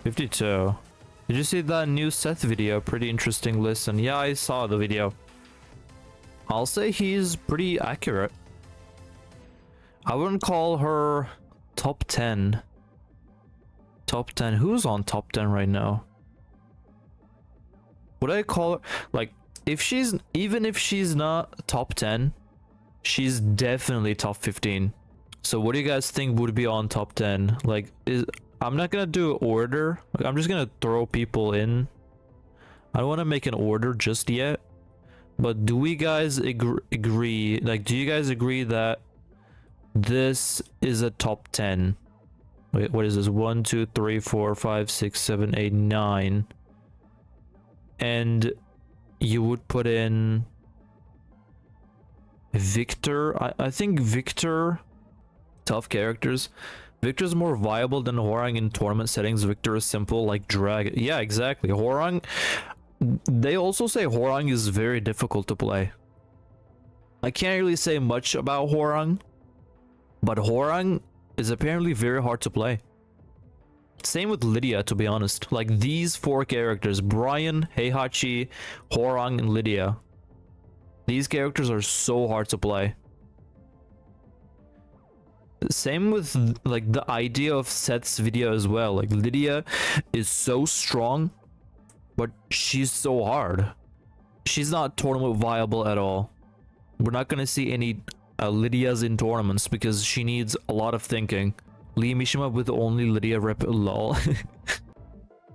52. Did you see that new Seth video? Pretty interesting listen. Yeah, I saw the video. I'll say he's pretty accurate. I wouldn't call her top 10. Top 10. Who's on top 10 right now? Would I call her like even if she's not top 10, she's definitely top 15. So what do you guys think would be on top 10? Like I'm not gonna do order. I'm just gonna throw people in. I don't want to make an order just yet. But do we guys agree? Like, do you guys agree that this is a top 10? Wait, what is this? 1, 2, 3, 4, 5, 6, 7, 8, 9. And you would put in Victor. I think Victor, tough characters. Victor's more viable than Hwoarang in tournament settings. Victor is simple like drag. Yeah, exactly. Hwoarang. They also say Hwoarang is very difficult to play. I can't really say much about Hwoarang, but Hwoarang is apparently very hard to play. Same with Lidia, to be honest. Like these 4 characters, Brian, Heihachi, Hwoarang, and Lidia. These characters are so hard to play. Same with like the idea of Seth's video as well. Like Lidia is so strong, but she's so hard. She's not tournament viable at all. We're not gonna see any Lidias in tournaments because she needs a lot of thinking. Lee Mishima with only Lidia rep, lol.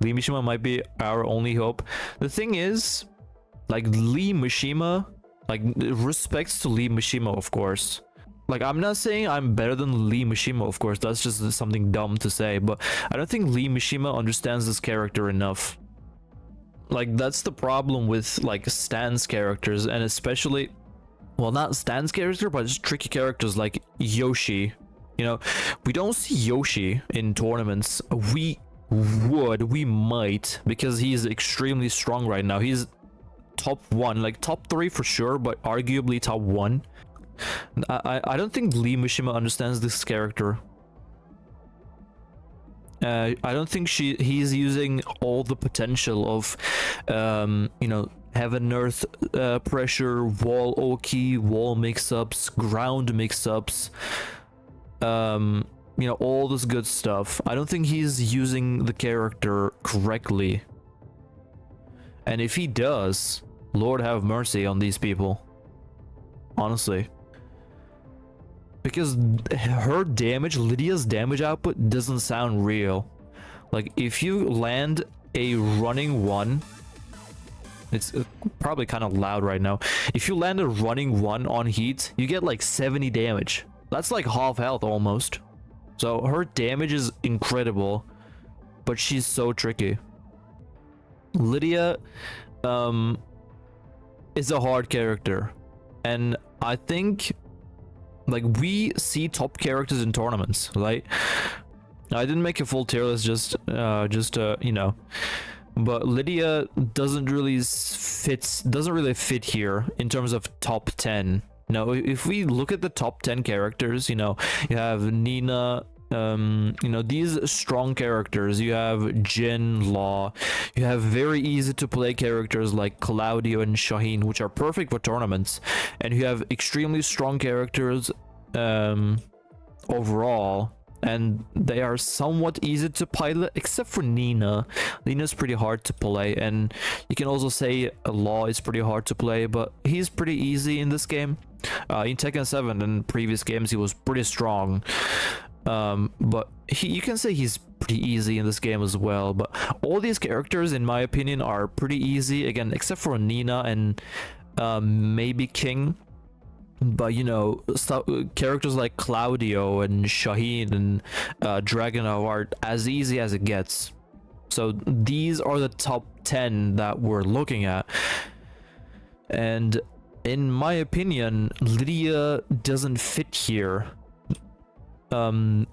Lee Mishima might be our only hope. The thing is, like Lee Mishima, like respects to Lee Mishima, of course. Like, I'm not saying I'm better than Lee Mishima, of course. That's just something dumb to say. But I don't think Lee Mishima understands this character enough. Like, that's the problem with, like, Stan's characters. And especially, well, not Stan's character, but just tricky characters like Yoshi. You know, we don't see Yoshi in tournaments. We might, because he's extremely strong right now. He's top 1, like top 3 for sure, but arguably top 1. I don't think Lee Mishima understands this character. I don't think he's using all the potential of you know, heaven earth pressure, wall Oki, wall mix-ups, ground mix-ups, you know, all this good stuff. I don't think he's using the character correctly. And if he does, Lord have mercy on these people, honestly. Because her damage, Lydia's damage output doesn't sound real. Like, if you land a running 1, it's probably kind of loud right now. If you land a running 1 on heat, you get like 70 damage. That's like half health almost. So her damage is incredible, but she's so tricky. Lidia is a hard character, and I think, like, we see top characters in tournaments. Like, I didn't make a full tier list, just you know, but Lidia doesn't really fit here in terms of top 10. Now, if we look at the top 10 characters, you know, you have Nina, you know, these strong characters. You have Jin, Law. You have very easy to play characters like Claudio and Shaheen, which are perfect for tournaments. And you have extremely strong characters overall, and they are somewhat easy to pilot, except for Nina. Nina's pretty hard to play, and you can also say Law is pretty hard to play, but he's pretty easy in this game. In Tekken 7 and previous games, he was pretty strong. But you can say he's pretty easy in this game as well. But all these characters, in my opinion, are pretty easy, again, except for Nina and maybe King. But, you know, characters like Claudio and Shaheen and Dragunov are as easy as it gets. So these are the top 10 that we're looking at. And in my opinion, Lidia doesn't fit here. Again,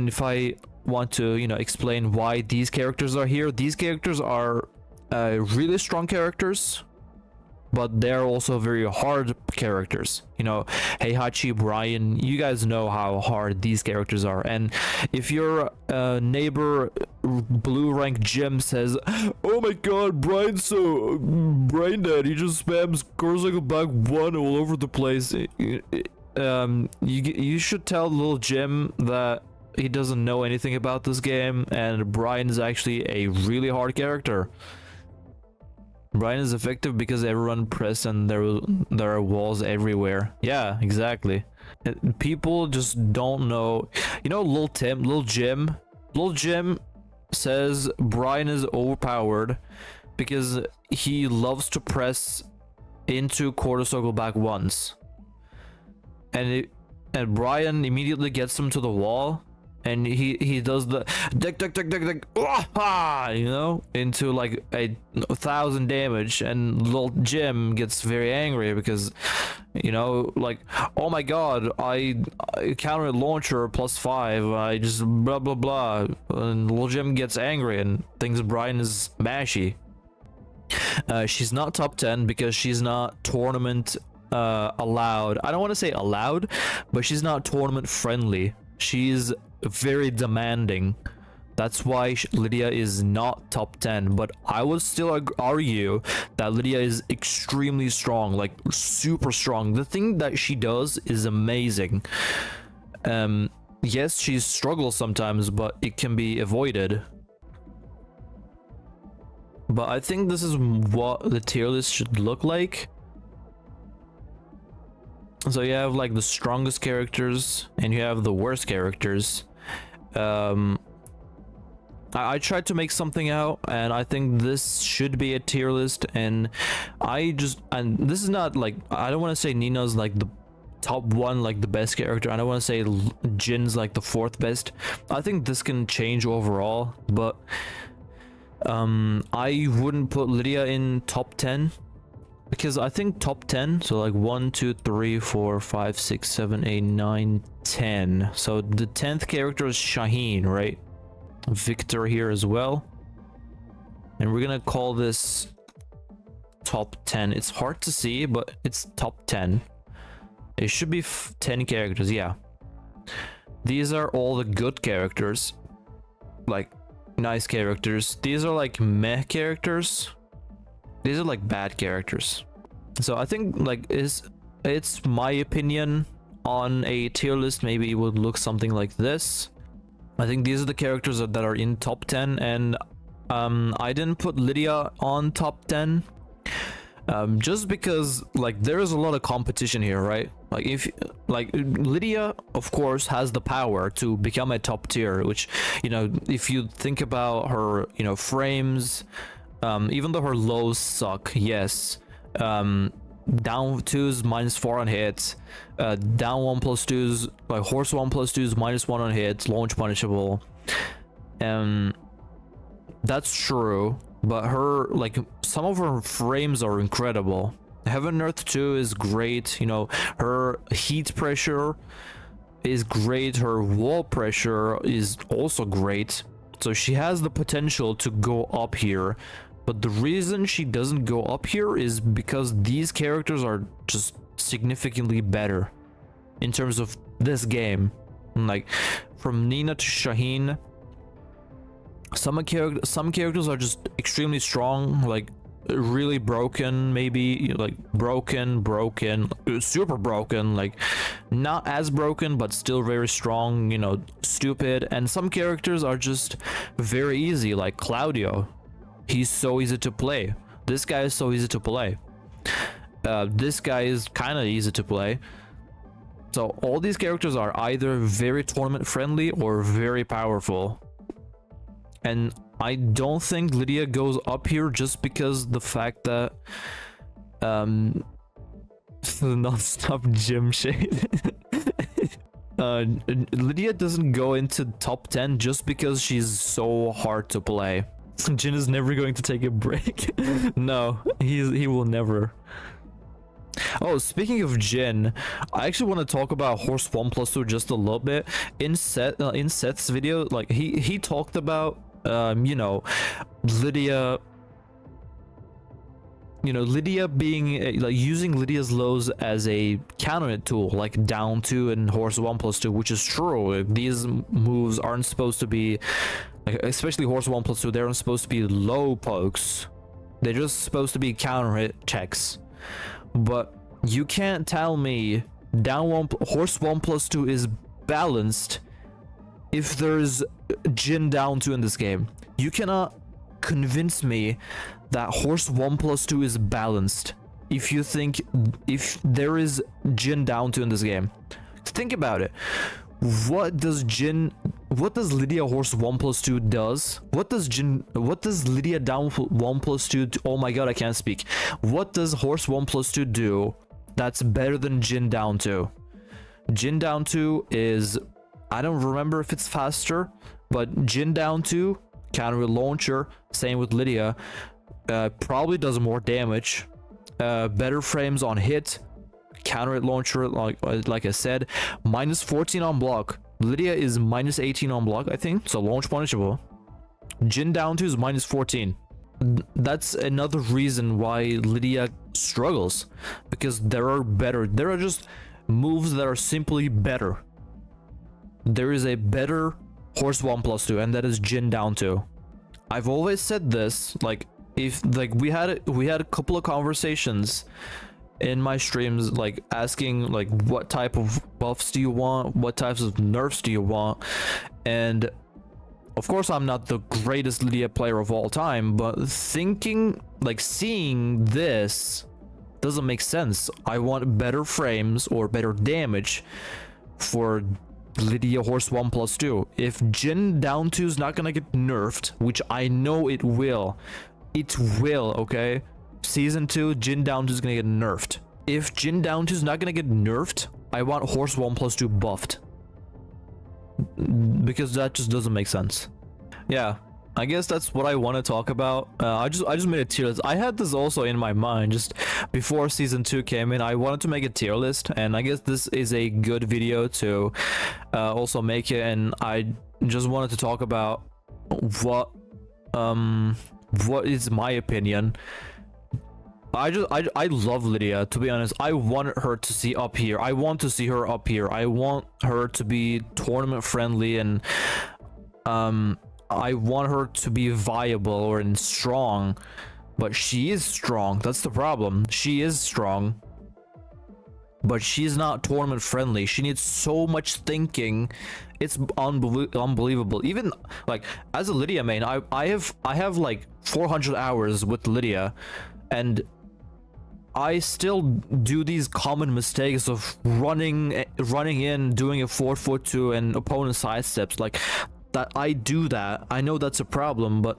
if I want to, you know, explain why these characters are here, these characters are really strong characters. but they're also very hard characters. You know, Heihachi, Brian, you guys know how hard these characters are. And if your neighbor blue rank Jim says, "Oh my god, Brian's so brain dead, he just spams cursor back one all over the place," you should tell little Jim that he doesn't know anything about this game, and Brian is actually a really hard character. Brian is effective because everyone press and there are walls everywhere. Yeah, exactly. People just don't know. You know, Little Jim says Brian is overpowered because he loves to press into quarter circle back once, and Brian immediately gets him to the wall. And he does the dick, you know, into like 1,000 damage, and little Jim gets very angry because, you know, like, oh my god, I counter launcher +5, I just blah blah blah, and little Jim gets angry and thinks Brian is mashy. She's not top 10 because she's not tournament allowed. I don't want to say allowed, but she's not tournament friendly. She's very demanding. That's why Lidia is not top 10, but I would still argue that Lidia is extremely strong, like super strong. The thing that she does is amazing. Yes, she struggles sometimes, but it can be avoided. But I think this is what the tier list should look like. So you have like the strongest characters and you have the worst characters. I tried to make something out, and I think this should be a tier list, and this is not like, I don't want to say Nina's like the top one, like the best character. I don't want to say Jin's like the fourth best. I think this can change overall, but I wouldn't put Lidia in top 10. Because I think top 10, so like 1, 2, 3, 4, 5, 6, 7, 8, 9, 10. So the 10th character is Shaheen, right? Victor here as well. And we're gonna call this top 10. It's hard to see, but it's top 10. It should be 10 characters, yeah. These are all the good characters. Like, nice characters. These are like meh characters. These are like bad characters. So I think like it's my opinion on a tier list. Maybe it would look something like this. I think these are the characters that are in top 10, and I didn't put Lidia on top 10 just because like there is a lot of competition here, right? Like if like Lidia of course has the power to become a top tier, which, you know, if you think about her, you know, frames, even though her lows suck, yes, down 2's -4 on hits, down 1+2's, like horse 1+2's -1 on hits, launch punishable. That's true, but her, like, some of her frames are incredible. Heaven Earth 2 is great, you know, her heat pressure is great, her wall pressure is also great. So she has the potential to go up here, but the reason she doesn't go up here is because these characters are just significantly better in terms of this game. Like from Nina to Shaheen, some characters are just extremely strong, like really broken, maybe like broken, super broken, like not as broken but still very strong, you know, stupid. And some characters are just very easy, like Claudio. He's so easy to play. This guy is so easy to play. This guy is kind of easy to play. So all these characters are either very tournament friendly or very powerful. And I don't think Lidia goes up here just because the fact that non-stop gym shade. Lidia doesn't go into top 10 just because she's so hard to play. Jin is never going to take a break. No, he will never. Oh, speaking of Jin, I actually want to talk about Horse 1+2 just a little bit. In Seth's video, like he talked about you know, Lidia, you know, Lydia being like using Lydia's lows as a counter tool, like down 2 and horse 1+2, which is true. These moves aren't supposed to be, like, especially horse 1+2, they aren't supposed to be low pokes. They're just supposed to be counter hit checks. But you can't tell me down 1 horse 1+2 is balanced if there's Jin down 2 in this game. You cannot convince me that horse 1+2 is balanced if you think if there is Jin down 2 in this game. Think about it. What does Lydia horse 1+2 does? What does Lydia down 1+2 oh my god, I can't speak. What does horse 1+2 do that's better than Jin down 2? Jin down 2 is, I don't remember if it's faster, but Jin down 2 counter with launcher, same with Lydia, probably does more damage, better frames on hit, counter hit launcher, like I said, -14 on block. Lydia is -18 on block, I think, so launch punishable. Jin down 2 is -14. That's another reason why Lydia struggles, because there are just moves that are simply better. There is a better horse 1+2, and that is Jin down 2. I've always said this, like, if like we had a couple of conversations in my streams, like asking like what type of buffs do you want, what types of nerfs do you want, and of course I'm not the greatest Lydia player of all time, but thinking, like, seeing this doesn't make sense. I want better frames or better damage for Lydia horse 1+2. If Jin down 2 is not gonna get nerfed, which I know it will, okay? Season 2, Jin down 2 is gonna get nerfed. If Jin down 2 is not gonna get nerfed, I want horse 1+2 buffed, because that just doesn't make sense. Yeah, I guess that's what I want to talk about. I just made a tier list. I had this also in my mind just before season 2 came in. I wanted to make a tier list, and I guess this is a good video to also make it. And I just wanted to talk about what is my opinion. I love Lydia, to be honest. I want her to see up here. I want to see her up here. I want her to be tournament friendly, and I want her to be viable and strong. But she is strong. That's the problem. She is strong, but she's not tournament friendly. She needs so much thinking. It's unbelievable. Even like as a Lydia main, I have like 400 hours with Lydia, and I still do these common mistakes of running in, doing a 4-4-2 and opponent sidesteps. Like that, I do that. I know that's a problem, but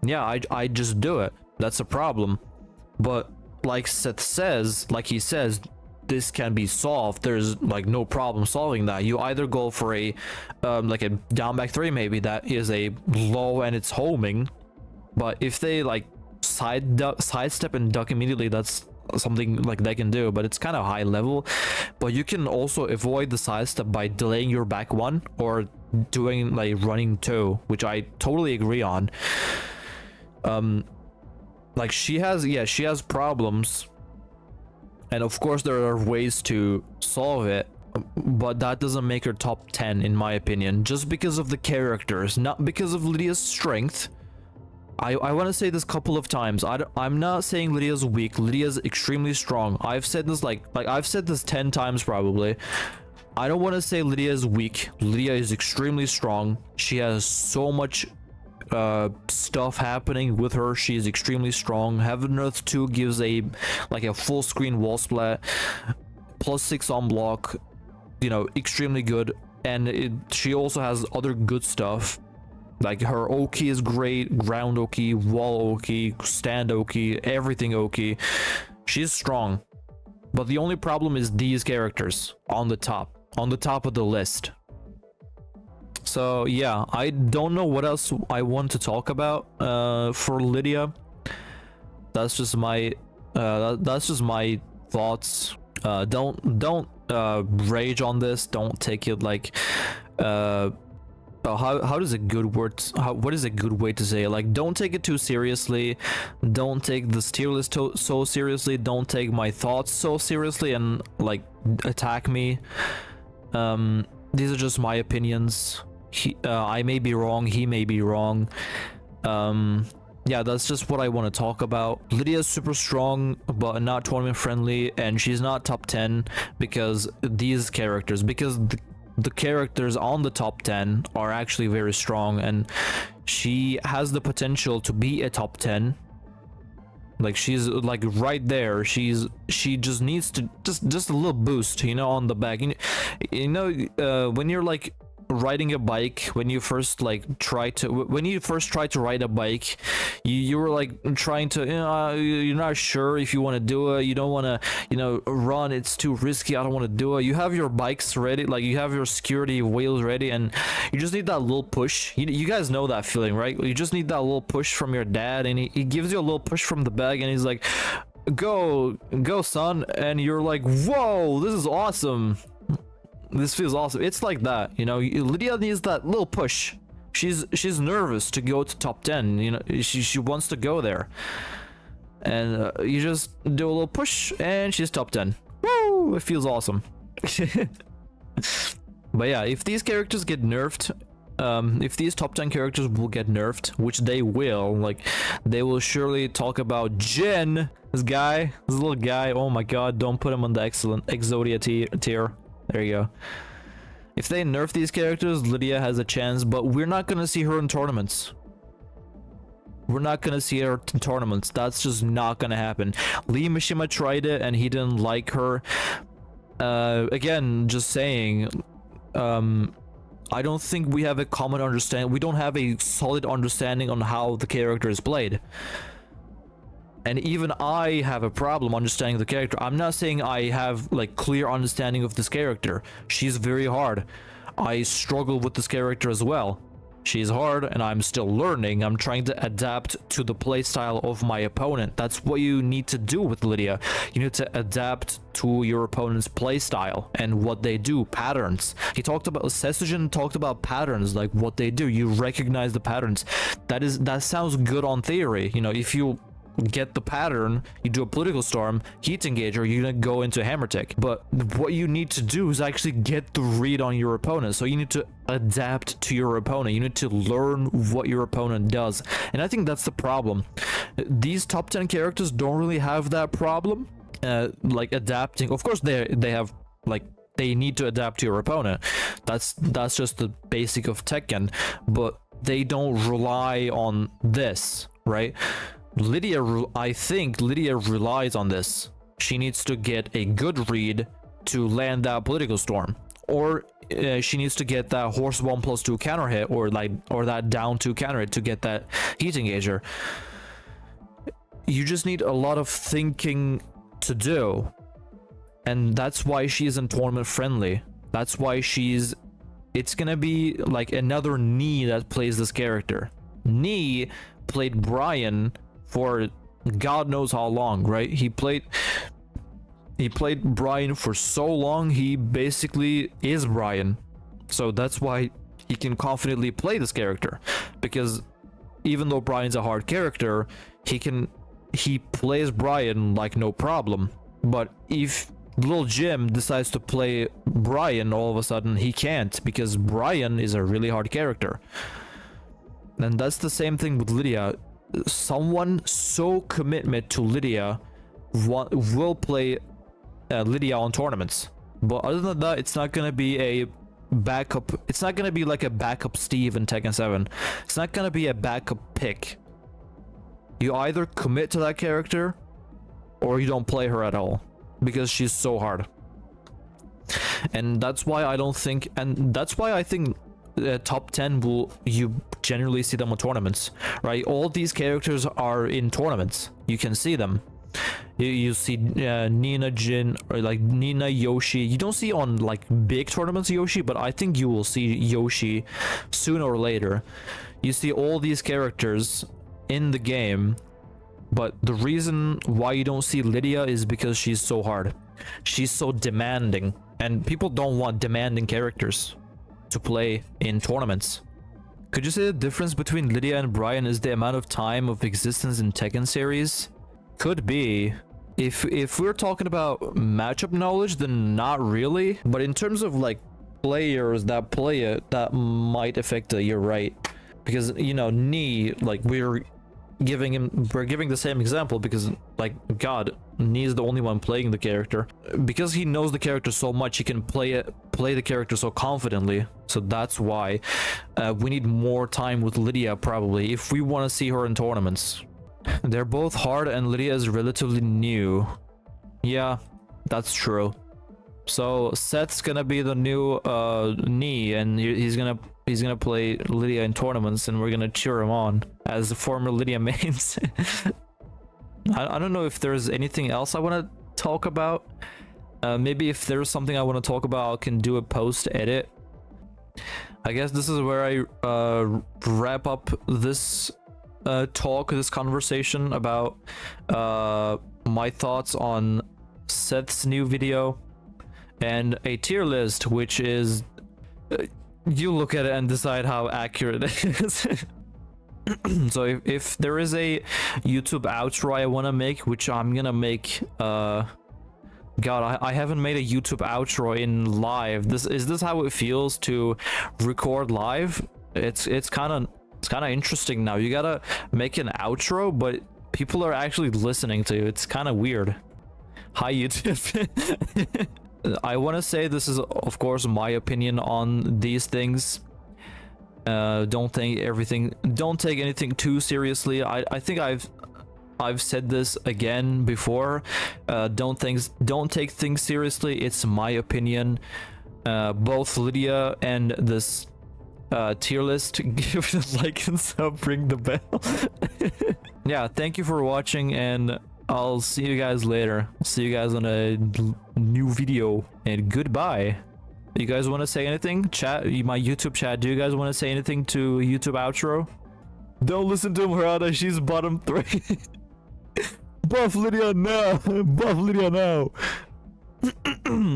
yeah, I just do it. That's a problem. But like Seth says, like he says, this can be solved. There's like no problem solving that. You either go for a like a down back 3 maybe that is a low and it's homing, but if they like sidestep and duck immediately, that's something like they can do, but it's kind of high level. But you can also avoid the sidestep by delaying your back 1 or doing like running 2, which I totally agree on. Like she has problems, and of course there are ways to solve it, but that doesn't make her top 10 in my opinion, just because of the characters, not because of Lydia's strength. I want to say this a couple of times. I'm not saying Lydia's weak. Lydia's extremely strong. I've said this like I've said this 10 times probably. I don't want to say Lydia is weak. Lydia is extremely strong. She has so much stuff happening with her. She is extremely strong. Heaven Earth 2 gives a full screen wall splat, +6 on block, you know, extremely good. And she also has other good stuff. Like her Oki is great, ground Oki, wall Oki, stand Oki, everything Oki. She's strong. But the only problem is these characters on the top of the list. So yeah, I don't know what else I want to talk about for Lydia. That's just my thoughts. Don't rage on this. Don't take it like how does a good word what is a good way to say it? Like, don't take it too seriously, don't take this tier list so seriously, don't take my thoughts so seriously and like attack me. These are just my opinions. I may be wrong, he may be wrong. Yeah, that's just what I want to talk about. Lydia's super strong, but not tournament friendly, and she's not top 10 because these characters, because the characters on the top 10 are actually very strong, and she has the potential to be a top 10. Like, she's like right there. She just needs to just a little boost, you know, on the back. You know, when you're like riding a bike, when you first try to ride a bike, you were like trying to, you know, you're not sure if you want to do it, you don't want to, you know, run, it's too risky, I don't want to do it. You have your bikes ready, like you have your security wheels ready, and you just need that little push. You guys know that feeling, right? You just need that little push from your dad, and he gives you a little push from the back, and he's like, go son, and you're like, whoa, this is awesome. This feels awesome. It's like that, you know. Lidia needs that little push. She's nervous to go to top 10, you know. She wants to go there, and you just do a little push and she's top 10. Woo! It feels awesome. But yeah, if these characters get nerfed, if these top 10 characters will get nerfed, which they will, like they will surely talk about Jin, this little guy. Oh my god, don't put him on the excellent Exodia tier. There you go. If they nerf these characters, Lidia has a chance, but we're not gonna see her in tournaments. We're not gonna see her in tournaments. That's just not gonna happen. Lee Mishima tried it and he didn't like her. Again, just saying, I don't think we have a common understanding. We don't have a solid understanding on how the character is played. And even I have a problem understanding the character. I'm not saying I have like clear understanding of this character. She's very hard. I struggle with this character as well. She's hard and I'm still learning. I'm trying to adapt to the playstyle of my opponent. That's what you need to do with Lidia. You need to adapt to your opponent's playstyle and what they do, patterns. Sesujin talked about patterns, like what they do. You recognize the patterns. That sounds good on theory. You know, if you get the pattern, you do a political storm, heat engager, you're gonna go into hammer tech. But what you need to do is actually get the read on your opponent. So you need to adapt to your opponent. You need to learn what your opponent does. And I think that's the problem. These top 10 characters don't really have that problem. Like adapting. Of course they have, like, they need to adapt to your opponent. That's just the basic of Tekken. But they don't rely on this, right? I think Lidia relies on this. She needs to get a good read to land that political storm, or she needs to get that horse 1+2 counter hit, or that down 2 counter hit to get that heat engager. You just need a lot of thinking to do, and that's why she isn't tournament friendly. That's why it's gonna be like another Knee that plays this character. Knee played Brian for God knows how long, right? He played Brian for so long, he basically is Brian. So that's why he can confidently play this character, because even though Brian's a hard character, he plays Brian like no problem. But if Lil Jim decides to play Brian, all of a sudden he can't, because Brian is a really hard character. And that's the same thing with Lidia. Someone so committed to Lidia will play Lidia on tournaments. But other than that, it's not gonna be a backup. It's not gonna be like a backup Steve in Tekken 7. It's not gonna be a backup pick. You either commit to that character or you don't play her at all, because she's so hard. And that's why I don't think, and that's why I think top 10 you generally see them on tournaments, right? All these characters are in tournaments. You can see them. You see Nina, Jin, or like Nina, Yoshi. You don't see on like big tournaments Yoshi, but I think you will see Yoshi sooner or later. You see all these characters in the game, but the reason why you don't see Lidia is because she's so hard. She's so demanding, and people don't want demanding characters to play in tournaments. Could you say the difference between Lidia and Brian is the amount of time of existence in Tekken series? Could be. If we're talking about matchup knowledge, then not really. But in terms of like players that play it, that might affect it. You're right. Because, you know, Knee, like we're giving the same example because, like, God, Knee is the only one playing the character. Because he knows the character so much, he can play the character so confidently. So that's why we need more time with Lidia, probably, if we want to see her in tournaments. They're both hard and Lidia is relatively new. Yeah, that's true. So Seth's gonna be the new Knee, and he's gonna play Lidia in tournaments, and we're gonna cheer him on as the former Lidia mains. I don't know if there's anything else I want to talk about. Maybe if there's something I want to talk about, I can do a post edit. I guess this is where I wrap up this this conversation about my thoughts on Seth's new video and a tier list, which is you look at it and decide how accurate it is. So if there is a YouTube outro I want to make, which I'm gonna make, God, I haven't made a YouTube outro in live. Is this how it feels to record live? It's kind of interesting now. You gotta make an outro, but people are actually listening to you. It's kind of weird. Hi, YouTube. I want to say this is, of course, my opinion on these things. Don't take anything too seriously. I think I've said this again before. Don't take things seriously. It's my opinion. Both Lidia and this tier list, give it a like and sub, ring the bell. Yeah, thank you for watching, and I'll see you guys later. I'll see you guys on a new video, and goodbye. You guys want to say anything? Chat, my YouTube chat, do you guys want to say anything to YouTube outro? Don't listen to Murata, she's bottom 3. Buff Lidia now! Buff Lidia now!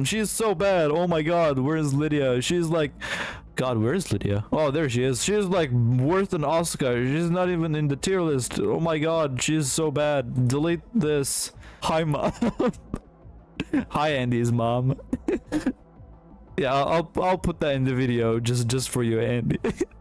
She's so bad. Oh my god, where's Lidia? She's like, God, where is Lidia? Oh, there she is. She's like worth an Oscar. She's not even in the tier list. Oh my god, she's so bad. Delete this. Hi, mom. Hi, Andy's mom. Yeah, I'll put that in the video just for you, Andy.